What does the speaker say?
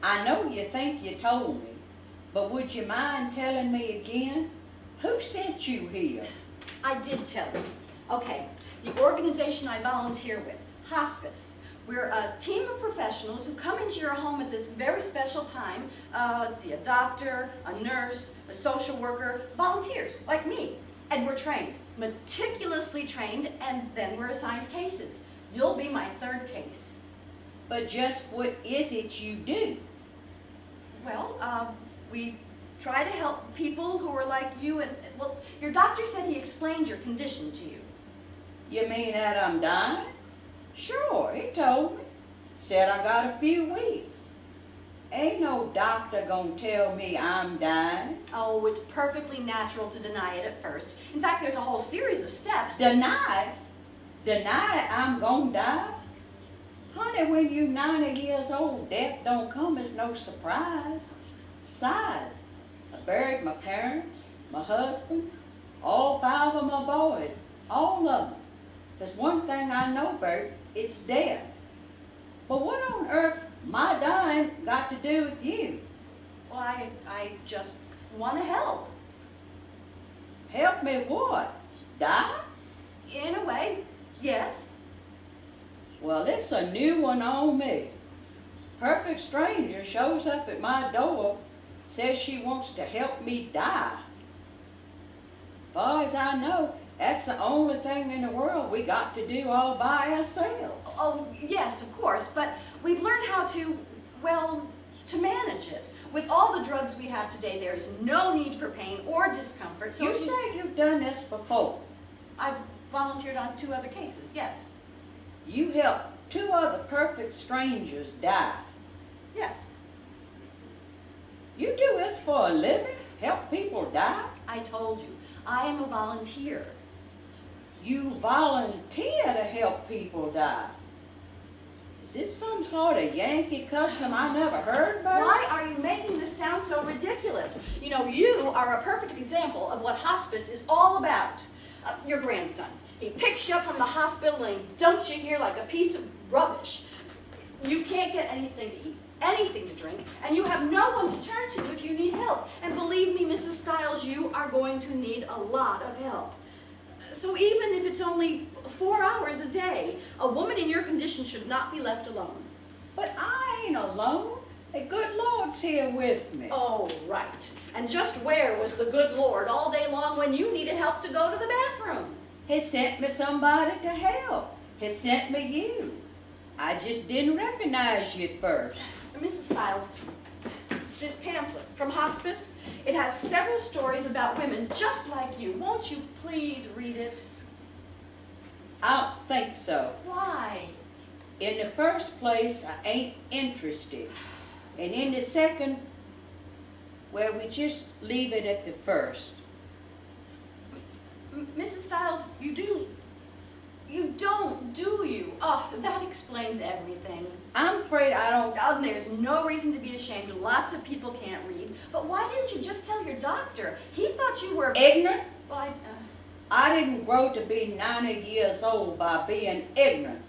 I know you think you told me, but would you mind telling me again? Who sent you here? I did tell you. Okay, the organization I volunteer with, Hospice. We're a team of professionals who come into your home at this very special time. Let's see, a doctor, a nurse, a social worker, volunteers like me. And we're trained, meticulously trained, and then we're assigned cases. You'll be my third case. But just what is it you do? Well, we try to help people who are like you and, well, your doctor said he explained your condition to you. You mean that I'm dying? Sure, he told me. Said I got a few weeks. Ain't no doctor gonna tell me I'm dying. Oh, it's perfectly natural to deny it at first. In fact, there's a whole series of steps. Deny? Deny I'm gonna die? Honey, when you 90 years old, death don't come as no surprise. Besides, I buried my parents, my husband, all 5 of my boys, all of them. There's one thing I know, Bert, it's death. But what on earth's my dying got to do with you? Well, I just want to help. Help me what? Die? In a way, yes. Well, it's a new one on me. Perfect stranger shows up at my door, says she wants to help me die. Far as I know, that's the only thing in the world we got to do all by ourselves. Oh, yes, of course, but we've learned how to, well, to manage it. With all the drugs we have today, there is no need for pain or discomfort. So you say you've done this before. I've volunteered on 2 other cases, yes. You helped 2 other perfect strangers die. Yes. You do this for a living? Help people die? I told you, I am a volunteer. You volunteer to help people die. Is this some sort of Yankee custom I never heard about? Why are you making this sound so ridiculous? You know, you are a perfect example of what hospice is all about. Your grandson, he picks you up from the hospital and he dumps you here like a piece of rubbish. You can't get anything to eat, anything to drink, and you have no one to turn to if you need help. And believe me, Mrs. Stiles, you are going to need a lot of help. So even if it's only 4 hours a day, a woman in your condition should not be left alone. But I ain't alone. The good Lord's here with me. Oh, right. And just where was the good Lord all day long when you needed help to go to the bathroom? He sent me somebody to help. He sent me you. I just didn't recognize you at first. Mrs. Stiles, this pamphlet from Hospice, it has several stories about women just like you. Won't you please read it? I don't think so. Why? In the first place, I ain't interested. And in the second, well, we just leave it at the first. Mrs. Stiles, you don't, do you? Oh, that explains everything. I'm afraid I don't. Oh, there's no reason to be ashamed. Lots of people can't read. But why didn't you just tell your doctor? He thought you were Ignorant? Well, I didn't grow to be 90 years old by being ignorant.